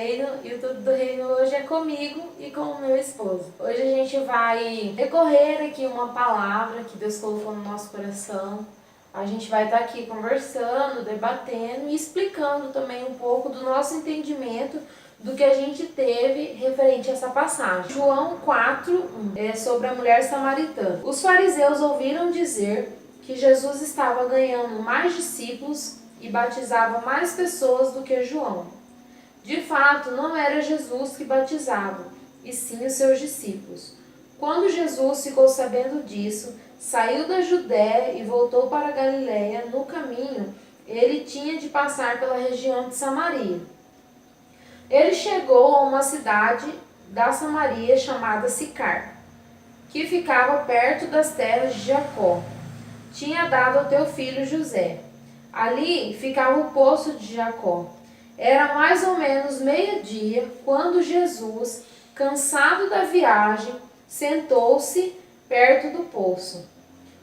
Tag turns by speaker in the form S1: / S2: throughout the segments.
S1: Reino e o Tudo do Reino hoje é comigo e com o meu esposo. Hoje a gente vai recorrer aqui uma palavra que Deus colocou no nosso coração. A gente vai estar aqui conversando, debatendo e explicando também um pouco do nosso entendimento do que a gente teve referente a essa passagem. João 4:1 é sobre a mulher samaritana. Os fariseus ouviram dizer que Jesus estava ganhando mais discípulos e batizava mais pessoas do que João. De fato, não era Jesus que batizava, e sim os seus discípulos. Quando Jesus ficou sabendo disso, saiu da Judéia e voltou para a Galiléia. No caminho, ele tinha de passar pela região de Samaria. Ele chegou a uma cidade da Samaria chamada Sicar, que ficava perto das terras de Jacó. Tinha dado ao teu filho José. Ali ficava o poço de Jacó. Era mais ou menos meio-dia quando Jesus, cansado da viagem, sentou-se perto do poço.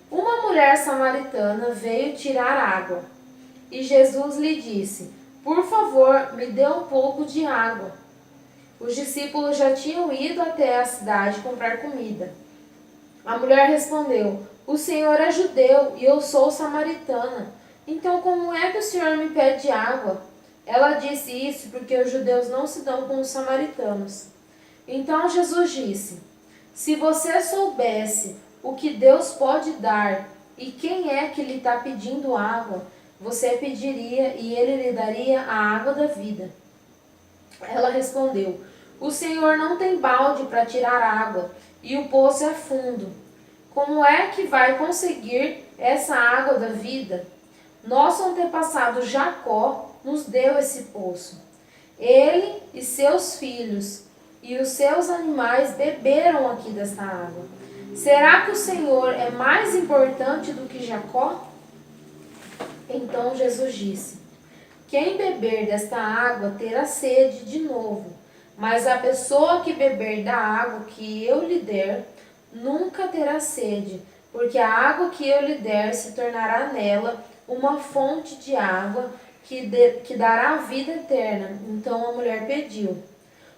S1: Uma mulher samaritana veio tirar água e Jesus lhe disse: por favor, me dê um pouco de água. Os discípulos já tinham ido até a cidade comprar comida. A mulher respondeu: o Senhor é judeu e eu sou samaritana. Então como é que o Senhor me pede água? Ela disse isso porque os judeus não se dão com os samaritanos. Então Jesus disse: se você soubesse o que Deus pode dar e quem é que lhe está pedindo água, você pediria e ele lhe daria a água da vida. Ela respondeu: o Senhor não tem balde para tirar água e o poço é fundo. Como é que vai conseguir essa água da vida? Nosso antepassado Jacó nos deu esse poço. Ele e seus filhos e os seus animais beberam aqui desta água. Será que o Senhor é mais importante do que Jacó? Então Jesus disse: quem beber desta água terá sede de novo, mas a pessoa que beber da água que eu lhe der nunca terá sede, porque a água que eu lhe der se tornará nela uma fonte de água que dará a vida eterna. Então a mulher pediu: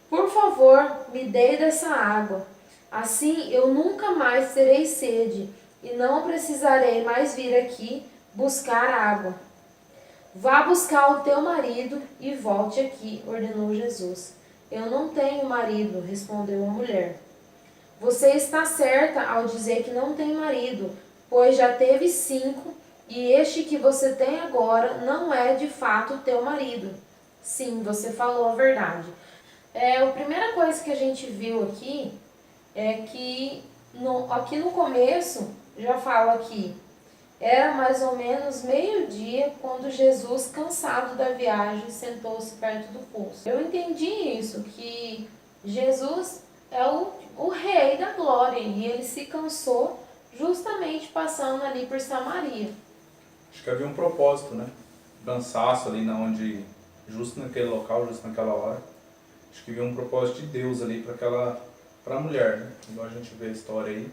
S1: por favor, me dê dessa água. Assim eu nunca mais terei sede e não precisarei mais vir aqui buscar água. Vá buscar o teu marido e volte aqui, ordenou Jesus. Eu não tenho marido, respondeu a mulher. Você está certa ao dizer que não tem marido, pois já teve 5, e este que você tem agora não é de fato teu marido. Sim, você falou a verdade. A primeira coisa que a gente viu aqui é que aqui no começo já fala que era mais ou menos meio-dia quando Jesus, cansado da viagem, sentou-se perto do poço. Eu entendi isso, que Jesus é o rei da glória e ele se cansou justamente passando ali por Samaria.
S2: Acho que havia um propósito, né? Cansaço ali justo naquele local, justo naquela hora. Acho que havia um propósito de Deus ali para a mulher, né? Igual a gente vê a história aí.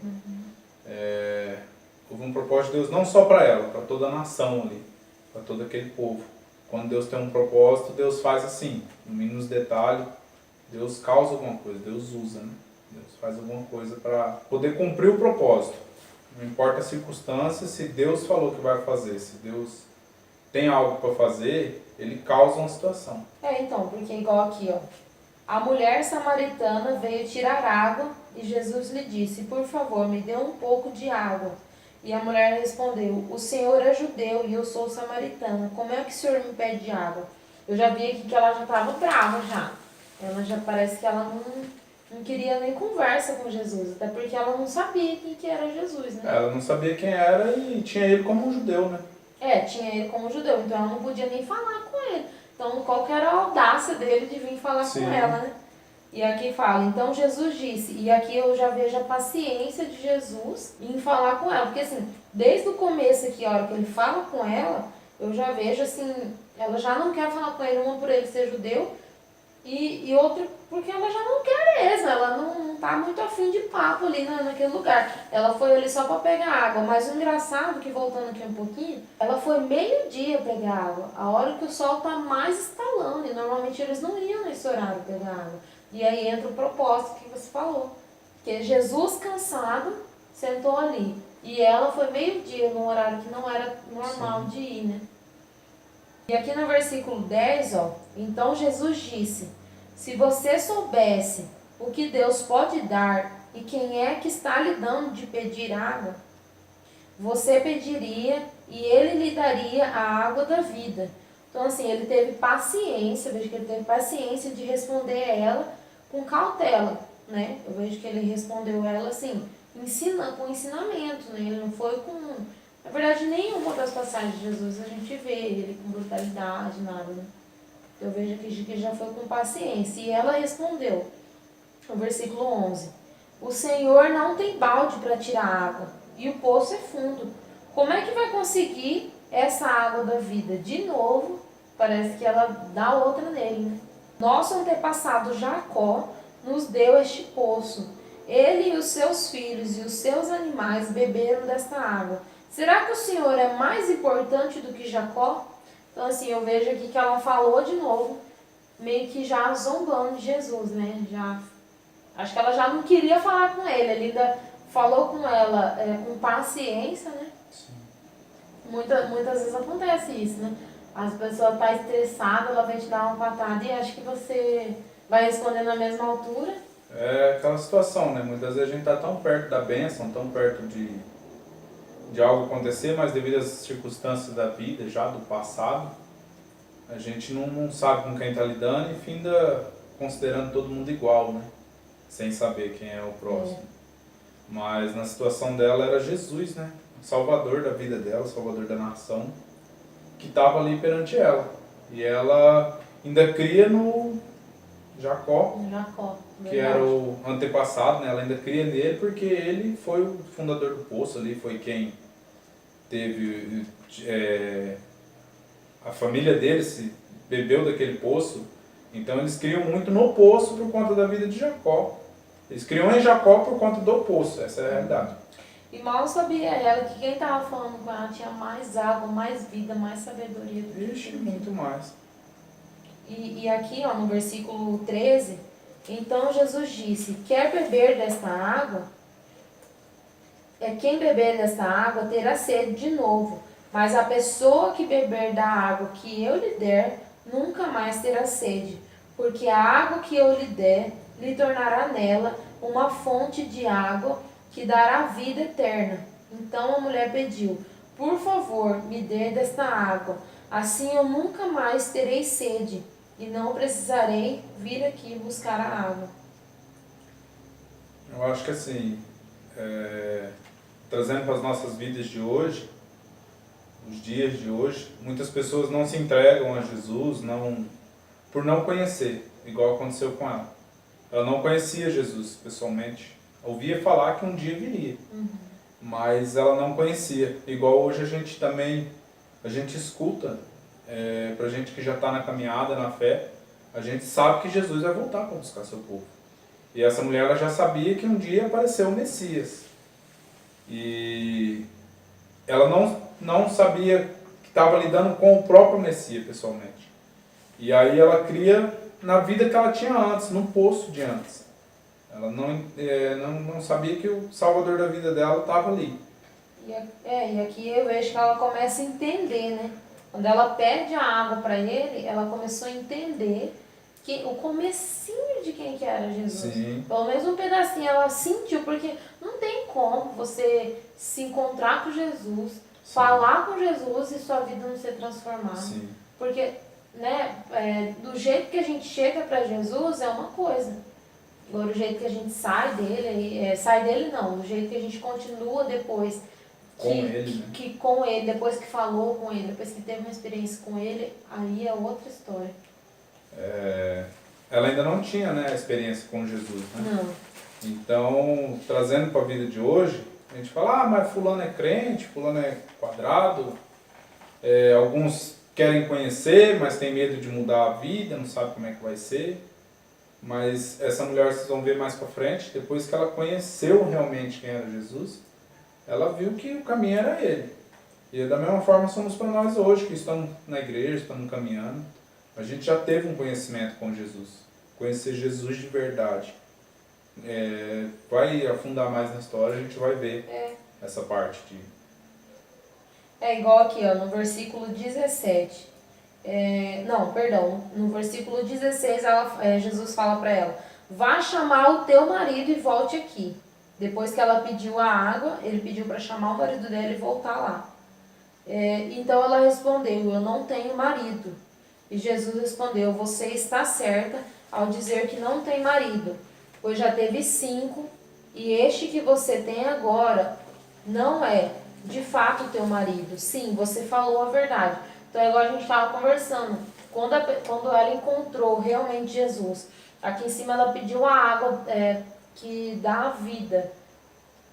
S2: Houve um propósito de Deus não só para ela, para toda a nação ali, para todo aquele povo. Quando Deus tem um propósito, Deus faz assim, no mínimo detalhe, Deus causa alguma coisa, Deus usa, né? Deus faz alguma coisa para poder cumprir o propósito. Não importa a circunstância, se Deus falou que vai fazer, se Deus tem algo para fazer, ele causa uma situação.
S1: Então, porque igual aqui, ó, a mulher samaritana veio tirar água e Jesus lhe disse: por favor, me dê um pouco de água. E a mulher respondeu: o Senhor é judeu e eu sou samaritana. Como é que o Senhor me pede água? Eu já vi aqui que ela já estava brava já. Ela já parece que ela não queria nem conversa com Jesus, até porque ela não sabia quem que era Jesus, né?
S2: Ela não sabia quem era e tinha ele como um judeu, né?
S1: Tinha ele como judeu, então ela não podia nem falar com ele. Então qual que era a audácia dele de vir falar
S2: Sim.
S1: com ela, né? E aqui fala: então Jesus disse, e aqui eu já vejo a paciência de Jesus em falar com ela, porque assim, desde o começo aqui, a hora que ele fala com ela, eu já vejo assim, ela já não quer falar com ele, uma por ele ser judeu, E outra, porque ela já não quer mesmo, ela não tá muito afim de papo ali naquele lugar. Ela foi ali só para pegar água, mas o engraçado, que voltando aqui um pouquinho, ela foi meio-dia pegar água, a hora que o sol tá mais estalando, e normalmente eles não iam nesse horário pegar água. E aí entra o propósito que você falou, que Jesus cansado sentou ali, e ela foi meio-dia, num horário que não era normal de ir, né? E aqui no versículo 10, ó, então Jesus disse, se você soubesse o que Deus pode dar e quem é que está lhe dando de pedir água, você pediria e ele lhe daria a água da vida. Então assim, ele teve paciência, vejo que ele teve paciência de responder a ela com cautela, né? Eu vejo que ele respondeu ela assim, com ensinamento, né? Ele não foi com... Na verdade, nenhuma das passagens de Jesus a gente vê ele com brutalidade, nada, né? Eu vejo aqui que já foi com paciência. E ela respondeu, no versículo 11, o Senhor não tem balde para tirar água, e o poço é fundo. Como é que vai conseguir essa água da vida? De novo, parece que ela dá outra nele, né? Nosso antepassado Jacó nos deu este poço. Ele e os seus filhos e os seus animais beberam desta água. Será que o Senhor é mais importante do que Jacó? Então assim, eu vejo aqui que ela falou de novo, meio que já zombando de Jesus, né? Acho que ela já não queria falar com ele, ele ainda falou com ela com paciência, né?
S2: Sim.
S1: Muitas vezes acontece isso, né? As pessoas estão estressadas, ela vai te dar uma patada e acha que você vai responder na mesma altura.
S2: É aquela situação, né? Muitas vezes a gente está tão perto da bênção, tão perto de algo acontecer, mas devido às circunstâncias da vida, já do passado, a gente não sabe com quem está lidando e finda considerando todo mundo igual, né? Sem saber quem é o próximo. Mas na situação dela era Jesus, né? O salvador da vida dela, o salvador da nação, que estava ali perante ela. E ela ainda cria no Jacó, que era o antepassado, né? Ela ainda cria nele porque ele foi o fundador do poço ali, foi quem teve... a família dele se bebeu daquele poço, então eles criam muito no poço por conta da vida de Jacó. Eles criam em Jacó por conta do poço, essa é a realidade.
S1: E mal sabia ela que quem estava falando com ela tinha mais água, mais vida, mais sabedoria do que
S2: Ixi, muito mais.
S1: E aqui, ó, no versículo 13, então Jesus disse, quer beber desta água? Quem beber desta água terá sede de novo, mas a pessoa que beber da água que eu lhe der, nunca mais terá sede, porque a água que eu lhe der, lhe tornará nela uma fonte de água que dará vida eterna. Então a mulher pediu, por favor, me dê desta água, assim eu nunca mais terei sede, e não precisarei vir aqui buscar a água.
S2: Eu acho que assim, trazendo para as nossas vidas de hoje, os dias de hoje, muitas pessoas não se entregam a Jesus por não conhecer, igual aconteceu com ela. Ela não conhecia Jesus pessoalmente, ouvia falar que um dia viria, mas ela não conhecia. Igual hoje a gente escuta, pra gente que já está na caminhada, na fé, a gente sabe que Jesus vai voltar para buscar seu povo. E essa mulher ela já sabia que um dia apareceu o Messias. E ela não sabia que estava lidando com o próprio Messias pessoalmente. E aí ela cria na vida que ela tinha antes, no poço de antes. Ela não sabia que o Salvador da vida dela estava ali.
S1: E aqui eu vejo que ela começa a entender, né? Quando ela pede a água para ele, ela começou a entender o comecinho de quem que era Jesus.
S2: Sim.
S1: Pelo menos um pedacinho ela sentiu, porque não tem como você se encontrar com Jesus, sim, falar com Jesus e sua vida não ser transformada.
S2: Sim.
S1: Porque, né, do jeito que a gente chega para Jesus é uma coisa. Agora o jeito que a gente sai dele não, do jeito que a gente continua depois com ele, depois que falou com ele, depois que teve uma experiência com ele, aí é outra história.
S2: Ela ainda não tinha, né, a experiência com Jesus, né?
S1: Não.
S2: Então, trazendo para a vida de hoje, a gente fala, mas fulano é crente, fulano é quadrado, alguns querem conhecer, mas tem medo de mudar a vida, não sabe como é que vai ser. Mas essa mulher, vocês vão ver mais pra frente, depois que ela conheceu realmente quem era Jesus, ela viu que o caminho era ele. E da mesma forma somos para nós hoje, que estamos na igreja, estamos caminhando. A gente já teve um conhecimento com Jesus. Conhecer Jesus de verdade. Vai afundar mais na história, a gente vai ver essa parte de...
S1: É igual aqui, ó, no versículo 17. No versículo 16, Jesus fala para ela: vá chamar o teu marido e volte aqui. Depois que ela pediu a água, ele pediu para chamar o marido dela e voltar lá. Então ela respondeu: eu não tenho marido. E Jesus respondeu: você está certa ao dizer que não tem marido, pois já teve 5, e este que você tem agora não é de fato teu marido. Sim, você falou a verdade. Então, igual a gente estava conversando, quando ela encontrou realmente Jesus, aqui em cima ela pediu a água que dá a vida.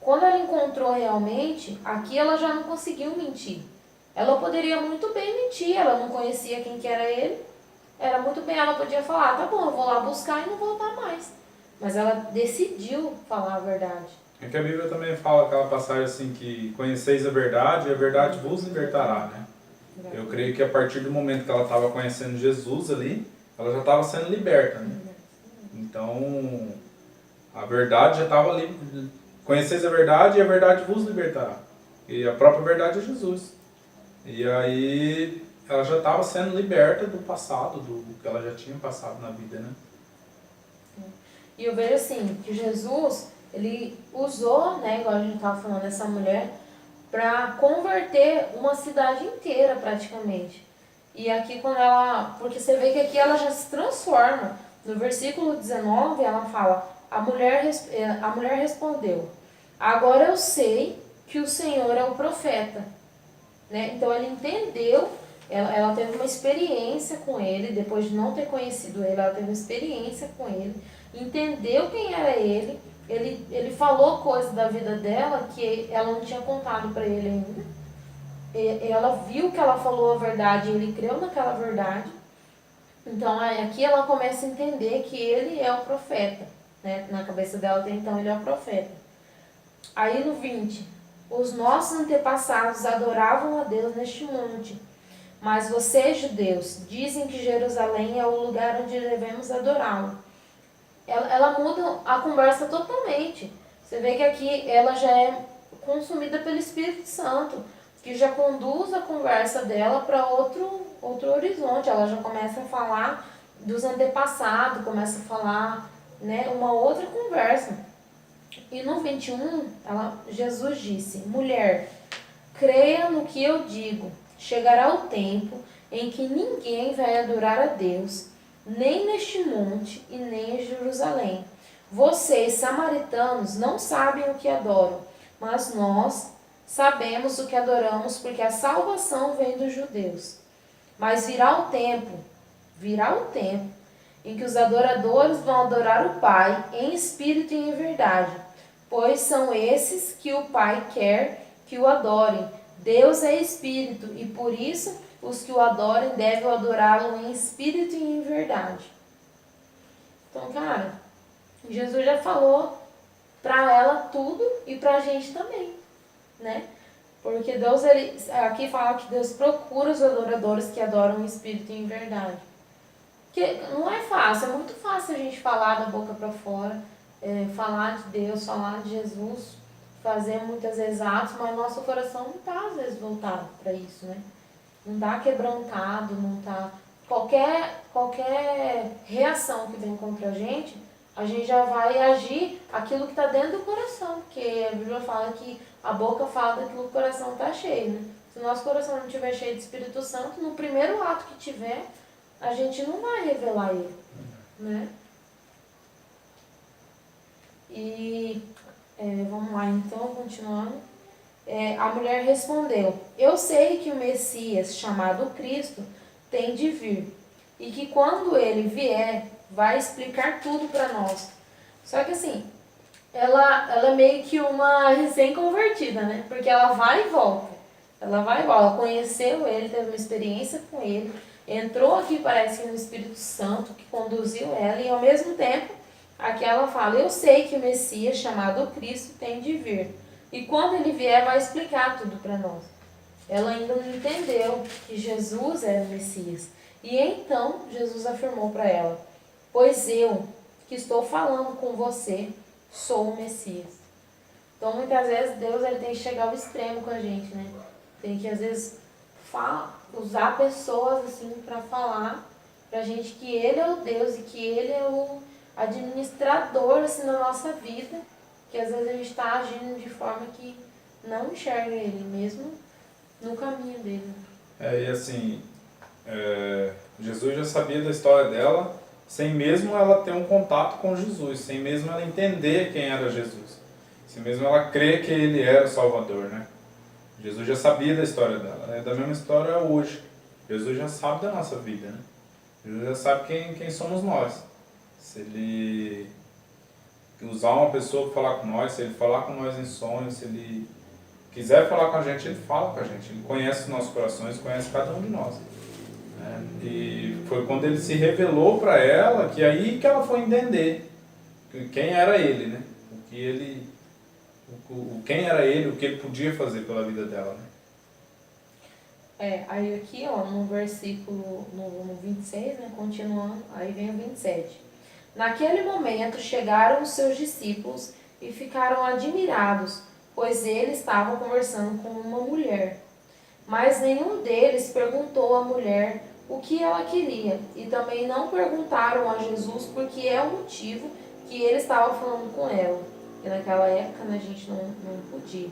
S1: Quando ela encontrou realmente, aqui ela já não conseguiu mentir. Ela poderia muito bem mentir, ela não conhecia quem que era ele. Era muito bem, ela podia falar: tá bom, eu vou lá buscar e não voltar mais. Mas ela decidiu falar a verdade.
S2: É que a Bíblia também fala aquela passagem assim que conheceis a verdade e a verdade vos libertará, né? Eu creio que a partir do momento que ela estava conhecendo Jesus ali, ela já estava sendo liberta, né? Então, a verdade já estava ali. Conheceis a verdade e a verdade vos libertará. E a própria verdade é Jesus. E aí, ela já estava sendo liberta do passado, do que ela já tinha passado na vida, né?
S1: E eu vejo assim, que Jesus, ele usou, né, igual a gente estava falando, essa mulher, para converter uma cidade inteira praticamente. E aqui quando porque você vê que aqui ela já se transforma. No versículo 19 ela fala: a mulher respondeu: agora eu sei que o Senhor é o profeta. Né? Então ela entendeu, ela teve uma experiência com ele, depois de não ter conhecido ele, ela teve uma experiência com ele, entendeu quem era ele. Ele falou coisas da vida dela que ela não tinha contado para ele ainda. Ela viu que ela falou a verdade e ele creu naquela verdade. Então aqui ela começa a entender que ele é o profeta. Né? Na cabeça dela até então ele é o profeta. Aí no 20: os nossos antepassados adoravam a Deus neste monte. Mas vocês, judeus, dizem que Jerusalém é o lugar onde devemos adorá-lo. Ela muda a conversa totalmente. Você vê que aqui ela já é consumida pelo Espírito Santo, que já conduz a conversa dela para outro horizonte. Ela já começa a falar dos antepassados, começa a falar, né, uma outra conversa. E no 21, Jesus disse: mulher, creia no que eu digo. Chegará o tempo em que ninguém vai adorar a Deus, nem neste monte e nem em Jerusalém. Vocês, samaritanos, não sabem o que adoram, mas nós sabemos o que adoramos, porque a salvação vem dos judeus. Mas virá o tempo em que os adoradores vão adorar o Pai em espírito e em verdade, pois são esses que o Pai quer que o adorem. Deus é espírito e por isso os que o adorem devem adorá-lo em espírito e em verdade. Então, cara, Jesus já falou para ela tudo e para a gente também, né? Porque Deus, aqui fala que Deus procura os adoradores que adoram em espírito e em verdade. Porque não é fácil, é muito fácil a gente falar da boca para fora, falar de Deus, falar de Jesus, fazer muitas vezes atos, mas nosso coração não está às vezes voltado para isso, né? Não está quebrantado, não está... Qualquer reação que vem contra a gente já vai agir aquilo que está dentro do coração, porque a Bíblia fala que a boca fala daquilo que o coração está cheio, né? Se o nosso coração não estiver cheio de Espírito Santo, no primeiro ato que tiver, a gente não vai revelar ele, né? E vamos lá, então, continuando. A mulher respondeu: eu sei que o Messias, chamado Cristo, tem de vir, e que quando ele vier, vai explicar tudo para nós. Só que assim, ela é meio que uma recém-convertida, né? Porque ela vai e volta. Ela vai e volta. Ela conheceu ele, teve uma experiência com ele. entrou aqui, parece que no Espírito Santo, que conduziu ela, e ao mesmo tempo, aqui ela fala, eu sei que o Messias, chamado Cristo, tem de vir. E quando ele vier, vai explicar tudo para nós. Ela ainda não entendeu que Jesus era o Messias. E então, Jesus afirmou para ela, pois eu, que estou falando com você, sou o Messias. Então, muitas vezes, Deus ele tem que chegar ao extremo com a gente, né? Tem que, às vezes, usar pessoas, assim, para falar pra gente que Ele é o Deus e que Ele é o administrador, assim, da nossa vida. Que, às vezes, a gente está agindo de forma que não enxerga Ele, mesmo no caminho dele.
S2: E assim, Jesus já sabia da história dela, sem mesmo ela ter um contato com Jesus, sem mesmo ela entender quem era Jesus, sem mesmo ela crer que ele era o Salvador, né? Jesus já sabia da história dela, é da mesma história hoje. Jesus já sabe da nossa vida, né? Jesus já sabe quem somos nós. Se ele usar uma pessoa para falar com nós, se ele falar com nós em sonhos, se ele quiser falar com a gente, ele fala com a gente. Ele conhece os nossos corações, conhece cada um de nós. E foi quando ele se revelou para ela que aí que ela foi entender quem era ele, né? Quem era ele, o que ele podia fazer pela vida dela, né?
S1: Aí aqui, ó, no versículo no 26, né, continuando, aí vem o 27. Naquele momento chegaram os seus discípulos e ficaram admirados, pois eles estavam conversando com uma mulher. Mas nenhum deles perguntou à mulher o que ela queria, e também não perguntaram a Jesus por que é o motivo que ele estava falando com ela. Porque naquela época, né, a gente não podia.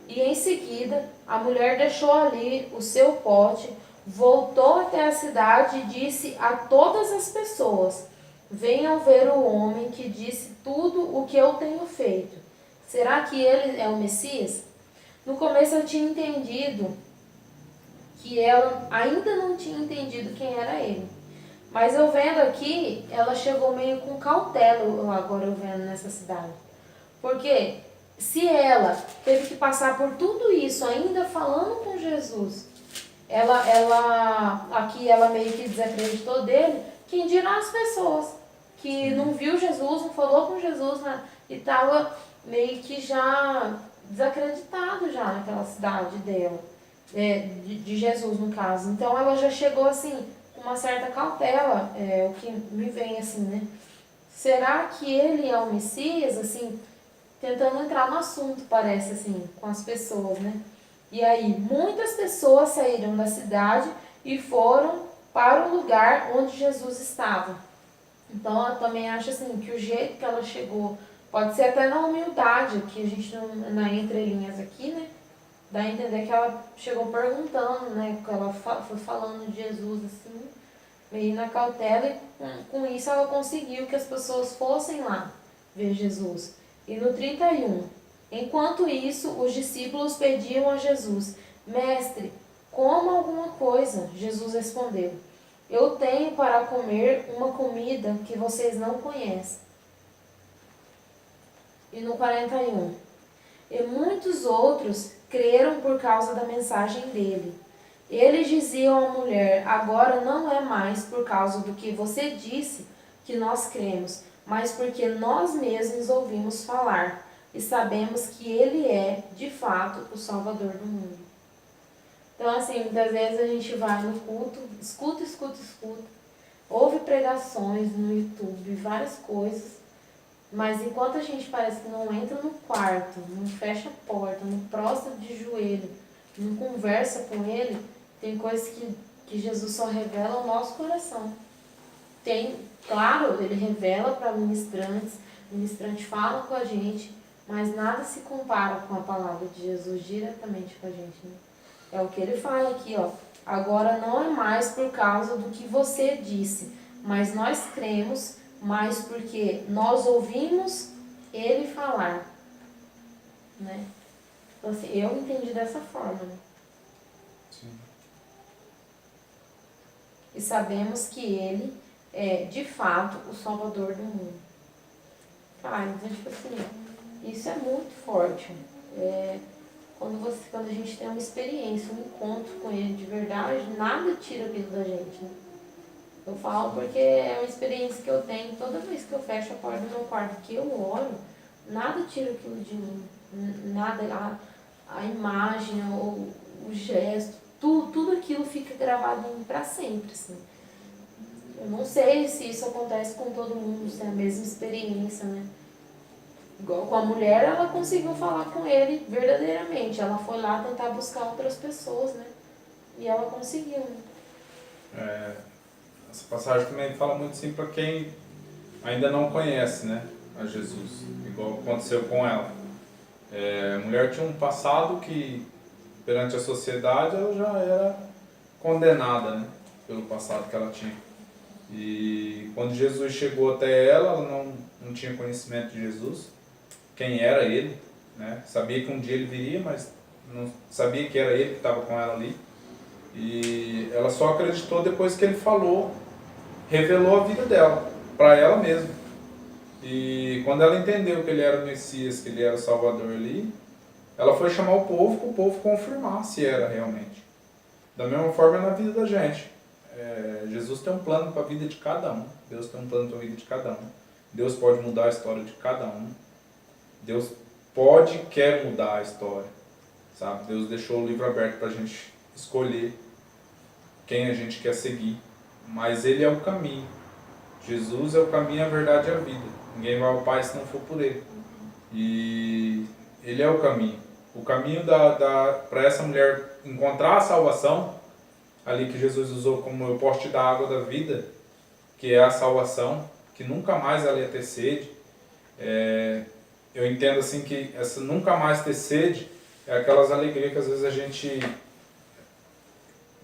S1: E em seguida, a mulher deixou ali o seu pote, voltou até a cidade e disse a todas as pessoas, venham ver o homem que disse tudo o que eu tenho feito. Será que ele é o Messias? No começo eu tinha entendido que ela ainda não tinha entendido quem era ele. Mas eu vendo aqui, ela chegou meio com cautela, agora eu vendo nessa cidade. Porque se ela teve que passar por tudo isso, ainda falando com Jesus, aqui ela meio que desacreditou dele, quem dirá as pessoas que não viu Jesus, não falou com Jesus, né, e estava meio que já desacreditado já naquela cidade dela, de Jesus no caso. Então ela já chegou assim, com uma certa cautela, o que me vem assim, né? Será que ele é o Messias, assim, tentando entrar no assunto, parece assim, com as pessoas, né? E aí, muitas pessoas saíram da cidade e foram para o lugar onde Jesus estava. Então, eu também acho assim, que o jeito que ela chegou, pode ser até na humildade, que a gente, na entrelinhas aqui, né? Dá a entender que ela chegou perguntando, né? Que ela foi falando de Jesus, assim, meio na cautela, e com isso ela conseguiu que as pessoas fossem lá ver Jesus. E no 31, enquanto isso, os discípulos pediam a Jesus, Mestre, coma alguma coisa. Jesus respondeu, eu tenho para comer uma comida que vocês não conhecem. E no 41, e muitos outros creram por causa da mensagem dele. Eles diziam à mulher, agora não é mais por causa do que você disse que nós cremos, mas porque nós mesmos ouvimos falar e sabemos que ele é, de fato, o Salvador do mundo. Então, assim, muitas vezes a gente vai no culto, escuta, ouve pregações no YouTube, várias coisas, mas enquanto a gente parece que não entra no quarto, não fecha a porta, não prostra de joelho, não conversa com ele, tem coisas que Jesus só revela ao nosso coração. Claro, ele revela para ministrantes, o ministrante fala com a gente, mas nada se compara com a palavra de Jesus diretamente com a gente, né? É o que ele fala aqui, ó. Agora não é mais por causa do que você disse, mas nós cremos, mas porque nós ouvimos ele falar, né? Então, assim, eu entendi dessa forma, né?
S2: Sim.
S1: E sabemos que ele é, de fato, o Salvador do mundo. Cara, então, tipo assim, isso é muito forte. Quando a gente tem uma experiência, um encontro com Ele de verdade, nada tira aquilo da gente, né? Eu falo porque é uma experiência que eu tenho toda vez que eu fecho a porta do meu quarto, que eu oro, nada tira aquilo de mim. Nada, a imagem, o gesto, tudo aquilo fica gravado em mim pra sempre, assim. Eu não sei se isso acontece com todo mundo, se é a mesma experiência, né? Igual com a mulher, ela conseguiu falar com ele verdadeiramente. Ela foi lá tentar buscar outras pessoas, né? E ela conseguiu, né?
S2: Essa passagem também fala muito assim para quem ainda não conhece, né, a Jesus, igual aconteceu com ela. A mulher tinha um passado que, perante a sociedade, ela já era condenada, né, pelo passado que ela tinha. E quando Jesus chegou até ela, ela não tinha conhecimento de Jesus, quem era ele, né? Sabia que um dia ele viria, mas não sabia que era ele que estava com ela ali. E ela só acreditou depois que ele falou, revelou a vida dela, para ela mesma. E quando ela entendeu que ele era o Messias, que ele era o Salvador ali, ela foi chamar o povo para o povo confirmar se era realmente. Da mesma forma na vida da gente. Jesus tem um plano para a vida de cada um. Deus tem um plano para a vida de cada um. Deus pode mudar a história de cada um. Deus pode e quer mudar a história. Sabe? Deus deixou o livro aberto para a gente escolher quem a gente quer seguir. Mas Ele é o caminho. Jesus é o caminho, a verdade e a vida. Ninguém vai ao Pai se não for por Ele. E Ele é o caminho. O caminho para essa mulher encontrar a salvação, ali que Jesus usou como eu posso te dar a água da vida, que é a salvação, que nunca mais ela ia ter sede. Eu entendo assim que essa nunca mais ter sede é aquelas alegrias que às vezes a gente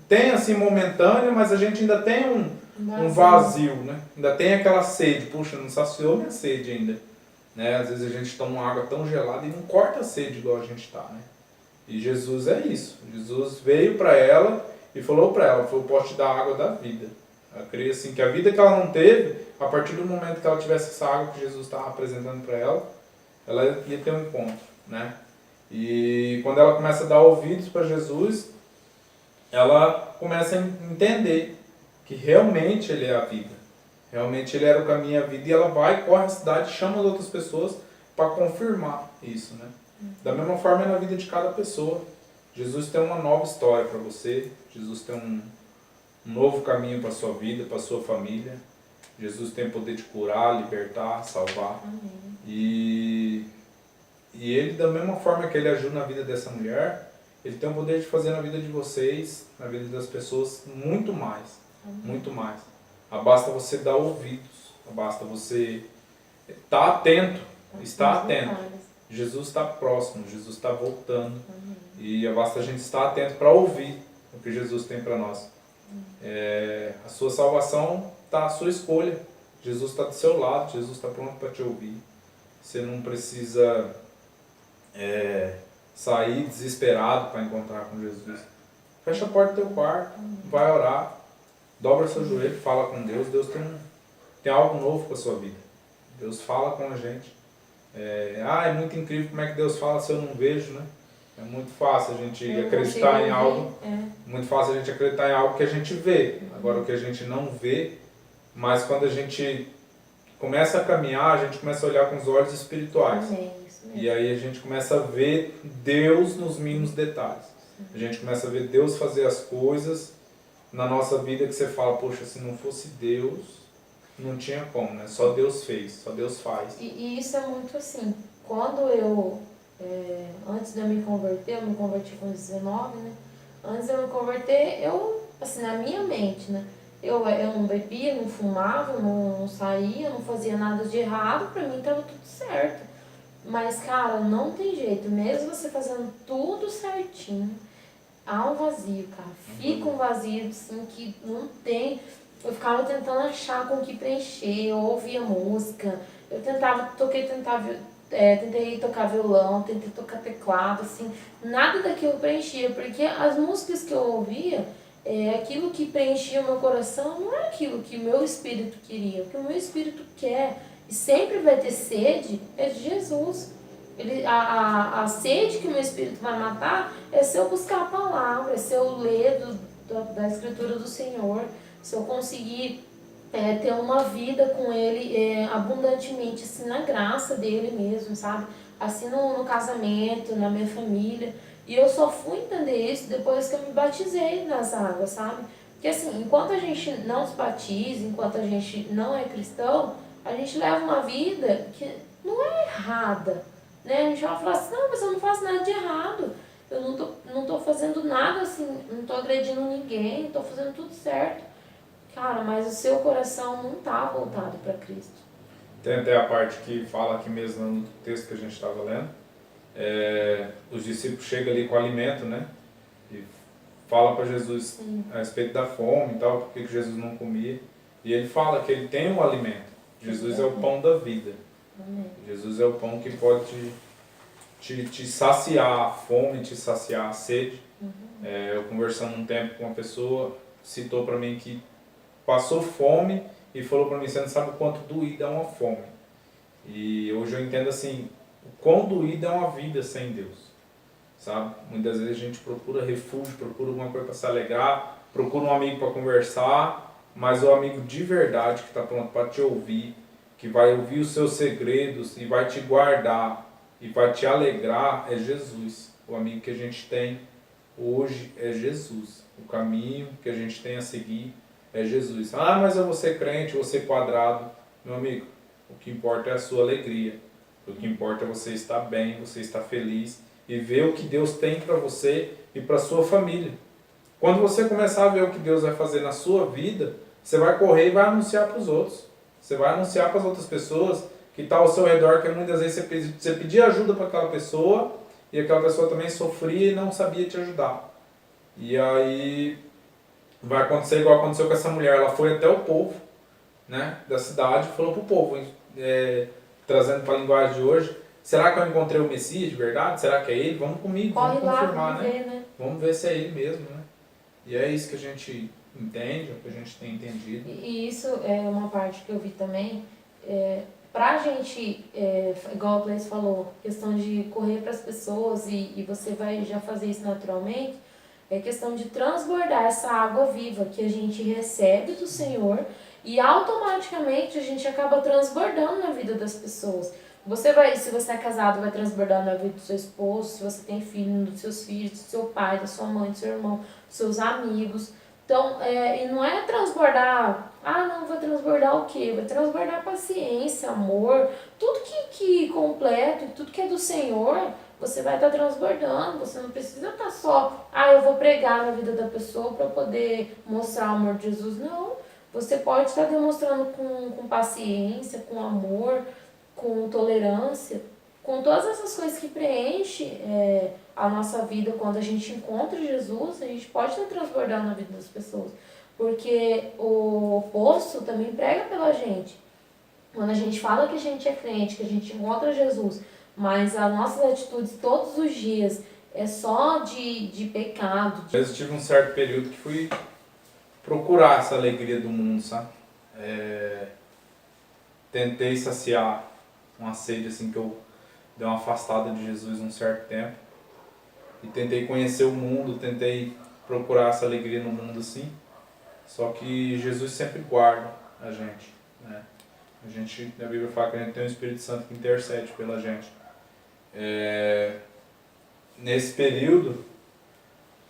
S2: tem assim momentânea, mas a gente ainda tem um vazio, né? Ainda tem aquela sede, puxa, não saciou minha sede ainda, né? Às vezes a gente toma uma água tão gelada e não corta a sede igual a gente está, né? E Jesus é isso. Jesus veio para ela e falou para ela, eu posso te dar a água da vida. Eu creio assim que a vida que ela não teve, a partir do momento que ela tivesse essa água que Jesus estava apresentando para ela ia ter um encontro, né? E quando ela começa a dar ouvidos para Jesus, ela começa a entender que realmente Ele é a vida. Realmente Ele era o caminho e a vida. E ela vai, corre a cidade, chama as outras pessoas para confirmar isso, né? Da mesma forma é na vida de cada pessoa. Jesus tem uma nova história para você. Jesus tem um novo caminho para a sua vida, para a sua família. Jesus tem o poder de curar, libertar, salvar.
S1: Amém.
S2: E Ele, da mesma forma que Ele ajuda na vida dessa mulher, Ele tem o poder de fazer na vida de vocês, na vida das pessoas, muito mais. Muito mais. Basta você dar ouvidos. Basta você estar atento. Estar atento. Jesus está próximo. Jesus está voltando. E basta a gente estar atento para ouvir o que Jesus tem para nós. A sua salvação está à sua escolha. Jesus está do seu lado. Jesus está pronto para te ouvir. Você não precisa sair desesperado para encontrar com Jesus. Fecha a porta do teu quarto, vai orar, dobra seu joelho, fala com Deus. Deus tem algo novo para a sua vida. Deus fala com a gente. É muito incrível como é que Deus fala se eu não vejo, né? É muito fácil a gente acreditar em algo. Muito fácil a gente acreditar em algo que a gente vê. Agora o que a gente não vê, mas quando a gente começa a caminhar, a gente começa a olhar com os olhos espirituais. E aí a gente começa a ver Deus nos mínimos detalhes. A gente começa a ver Deus fazer as coisas na nossa vida que você fala, poxa, se não fosse Deus, não tinha como, né? Só Deus fez, só Deus faz.
S1: E isso é muito assim, quando eu, antes de eu me converti com 19, né? Antes de eu me converter, eu, assim, na minha mente, né? Eu não bebia, não fumava, não saía, não fazia nada de errado, pra mim estava tudo certo. Mas, cara, não tem jeito, mesmo você fazendo tudo certinho, há um vazio, cara. Fica um vazio, assim, que não tem. Eu ficava tentando achar com o que preencher, eu ouvia música, eu tentei tocar violão, tentei tocar teclado, assim, nada daquilo preenchia, porque as músicas que eu ouvia, aquilo que preenchia o meu coração não é aquilo que o meu espírito queria, o que o meu espírito quer e sempre vai ter sede é de Jesus. A sede que o meu espírito vai matar é se eu buscar a palavra, é se eu ler da escritura do Senhor, se eu conseguir ter uma vida com Ele abundantemente, assim, na graça dele mesmo, sabe? Assim no casamento, na minha família. E eu só fui entender isso depois que eu me batizei nas águas, sabe? Porque assim, enquanto a gente não se batiza, enquanto a gente não é cristão, a gente leva uma vida que não é errada, né? A gente vai falar assim, não, mas eu não faço nada de errado. Eu não tô fazendo nada assim, não tô agredindo ninguém, tô fazendo tudo certo. Cara, mas o seu coração não tá voltado para Cristo.
S2: Tem até a parte que fala aqui mesmo no texto que a gente estava lendo. Os discípulos chegam ali com alimento, né? E fala para Jesus a respeito da fome e tal, por que Jesus não comia. E ele fala que ele tem um alimento. Jesus é o pão da vida.
S1: Amém.
S2: Jesus é o pão que pode te saciar a fome, te saciar a sede. Eu conversando um tempo com uma pessoa, citou para mim que passou fome e falou para mim, você não sabe o quanto doída é uma fome. E hoje eu entendo assim, o quão doída é uma vida sem Deus, sabe? Muitas vezes a gente procura refúgio, procura alguma coisa para se alegrar, procura um amigo para conversar, mas o amigo de verdade que está pronto para te ouvir, que vai ouvir os seus segredos e vai te guardar e vai te alegrar é Jesus. O amigo que a gente tem hoje é Jesus. O caminho que a gente tem a seguir é Jesus. Ah, mas eu vou ser crente, vou ser quadrado. Meu amigo, o que importa é a sua alegria. O que importa é você estar bem, você estar feliz e ver o que Deus tem para você e para sua família. Quando você começar a ver o que Deus vai fazer na sua vida, você vai correr e vai anunciar para os outros. Você vai anunciar para as outras pessoas que estão ao seu redor, que muitas vezes você pedia ajuda para aquela pessoa e aquela pessoa também sofria e não sabia te ajudar. E aí vai acontecer igual aconteceu com essa mulher. Ela foi até o povo, né, da cidade e falou para o povo, trazendo para a linguagem de hoje, será que eu encontrei o Messias de verdade? Será que é ele? Vamos comigo,
S1: Corre
S2: vamos
S1: lá,
S2: confirmar,
S1: vamos ver, né?
S2: Vamos ver se é ele mesmo, né? E é isso que a gente entende, é o que a gente tem entendido.
S1: E isso é uma parte que eu vi também. Pra gente, igual o Cleiton falou, questão de correr para as pessoas e você vai já fazer isso naturalmente, é questão de transbordar essa água viva que a gente recebe do Senhor e automaticamente a gente acaba transbordando na vida das pessoas. Se você é casado, vai transbordar na vida do seu esposo, se você tem filho, dos seus filhos, do seu pai, da sua mãe, do seu irmão, dos seus amigos. Então, e não é transbordar, não, vai transbordar o quê? Vai transbordar paciência, amor, tudo que completo, tudo que é do Senhor, você vai estar transbordando. Você não precisa estar só, eu vou pregar na vida da pessoa para poder mostrar o amor de Jesus. Não, você pode estar demonstrando com paciência, com amor, com tolerância, com todas essas coisas que preenchem a nossa vida. Quando a gente encontra Jesus, a gente pode estar transbordando na vida das pessoas. Porque o poço também prega pela gente. Quando a gente fala que a gente é crente, que a gente encontra Jesus, mas as nossas atitudes todos os dias é só de pecado.
S2: Eu tive um certo período que fui procurar essa alegria do mundo, sabe? Tentei saciar uma sede assim que eu dei uma afastada de Jesus um certo tempo. E tentei conhecer o mundo, tentei procurar essa alegria no mundo assim. Só que Jesus sempre guarda a gente, né? A Bíblia fala que a gente tem um Espírito Santo que intercede pela gente. Nesse período,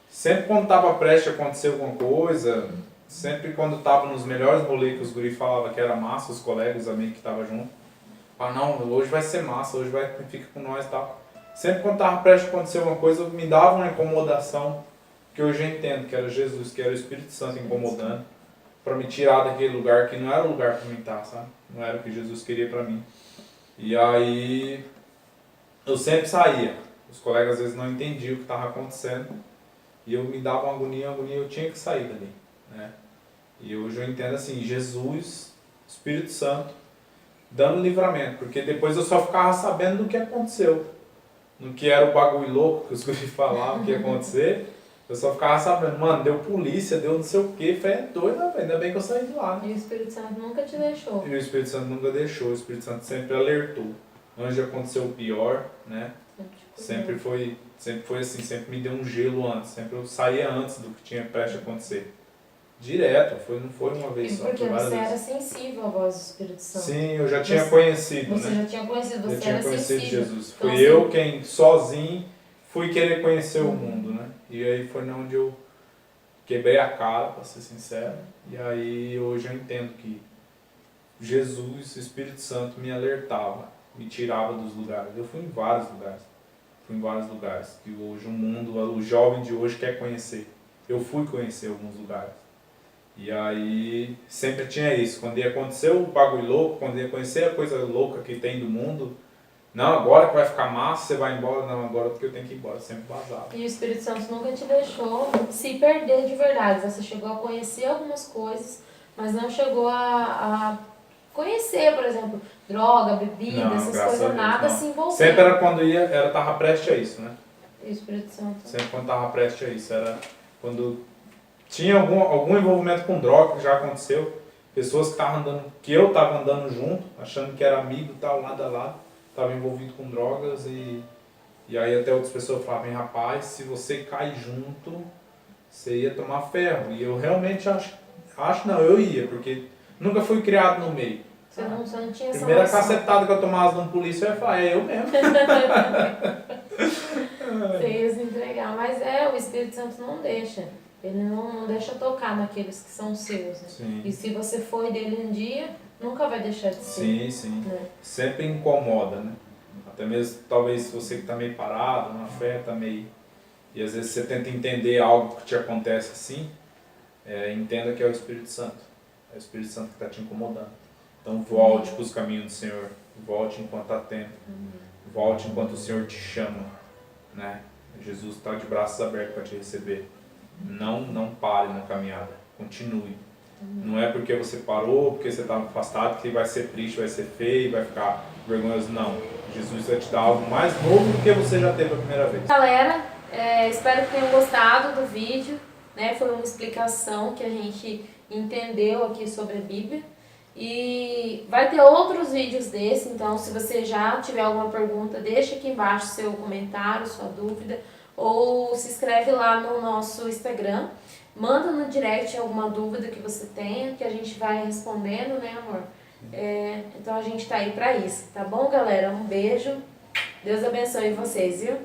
S2: sempre quando estava prestes a acontecer alguma coisa, sempre quando estava nos melhores rolês que os guris falavam que era massa, os colegas, os amigos que estavam junto, não, hoje vai ser massa, hoje fica com nós e tal. Sempre quando estava prestes a acontecer alguma coisa, me dava uma incomodação, que hoje eu entendo que era Jesus, que era o Espírito Santo incomodando, para me tirar daquele lugar que não era o lugar para mim estar, sabe? Não era o que Jesus queria para mim. E aí, eu sempre saía. Os colegas às vezes não entendiam o que estava acontecendo, e eu me dava uma agonia, eu tinha que sair dali, né? E hoje eu entendo assim, Jesus, Espírito Santo, dando livramento, porque depois eu só ficava sabendo do que aconteceu. No que era o bagulho louco que os guris falavam que ia acontecer, eu só ficava sabendo, mano, deu polícia, deu não sei o que, falei, doido, ainda bem que eu saí de lá.
S1: E o Espírito Santo nunca te deixou.
S2: E o Espírito Santo nunca deixou, o Espírito Santo sempre alertou. antes de acontecer o pior, né? Sempre foi assim, sempre me deu um gelo antes, sempre eu saía antes do que tinha prestes a acontecer. Direto, não foi uma vez só,
S1: Porque
S2: foi várias
S1: você era
S2: vezes.
S1: sensível à voz do Espírito Santo.
S2: Sim, eu já tinha
S1: Você-
S2: conhecido,
S1: Você
S2: né?
S1: já tinha conhecido,
S2: Já
S1: você
S2: tinha
S1: era
S2: conhecido
S1: sensível.
S2: Jesus.
S1: Então,
S2: Fui
S1: assim,
S2: eu quem sozinho fui querer conhecer o mundo, né? E aí foi onde eu quebrei a cara, para ser sincero. E aí hoje eu entendo que Jesus, o Espírito Santo, me alertava, me tirava dos lugares. Eu fui em vários lugares. Fui em vários lugares que hoje o mundo, o jovem de hoje quer conhecer. Eu fui conhecer alguns lugares. E aí sempre tinha isso. Quando ia acontecer o bagulho louco, quando ia conhecer a coisa louca que tem do mundo, não, agora que vai ficar massa, você vai embora. Não, agora porque eu tenho que ir embora. Sempre vazava.
S1: E o Espírito Santo nunca te deixou se perder de verdade. Você chegou a conhecer algumas coisas, mas não chegou a conhecer, por exemplo, droga, bebida,
S2: Não,
S1: essas
S2: graças a
S1: coisas,
S2: Deus,
S1: nada
S2: não.
S1: se envolver.
S2: Sempre era quando ia, tava prestes a isso, né?
S1: E o Espírito Santo.
S2: Sempre quando tava prestes a isso. Era quando tinha algum envolvimento com droga, que já aconteceu. Pessoas que estavam andando, que eu estava andando junto, achando que era amigo, tal, lado a lado, estava envolvido com drogas e aí até outras pessoas falavam, rapaz, se você cai junto, você ia tomar ferro. E eu realmente acho não, eu ia, porque nunca fui criado no meio.
S1: Você não tinha essa
S2: Primeira
S1: noção.
S2: cacetada que eu tomava de um polícia, eu ia falar, é eu mesmo.
S1: Você ia se entregar. Mas o Espírito Santo não deixa. Ele não deixa tocar naqueles que são seus. Né?
S2: Sim.
S1: E se você foi dele um dia, nunca vai deixar de ser.
S2: Sim, sim.
S1: Né?
S2: Sempre incomoda, né? Até mesmo, talvez, você que está meio parado, na fé, está meio... E às vezes você tenta entender algo que te acontece assim, entenda que é o Espírito Santo. É o Espírito Santo que está te incomodando. Então volte para os caminhos do Senhor. Volte enquanto há tempo. Volte enquanto o Senhor te chama. Né? Jesus está de braços abertos para te receber. Não pare na caminhada. Continue. Não é porque você parou, porque você está afastado, que vai ser triste, vai ser feio, vai ficar vergonhoso. Não. Jesus vai te dar algo mais novo do que você já teve a primeira vez.
S1: Galera, espero que tenham gostado do vídeo. Né? Foi uma explicação que a gente entendeu aqui sobre a Bíblia. E vai ter outros vídeos desse, então se você já tiver alguma pergunta, deixa aqui embaixo seu comentário, sua dúvida, ou se inscreve lá no nosso Instagram. Manda no direct alguma dúvida que você tenha, que a gente vai respondendo, né, amor? Então a gente tá aí pra isso, tá bom, galera? Um beijo, Deus abençoe vocês, viu?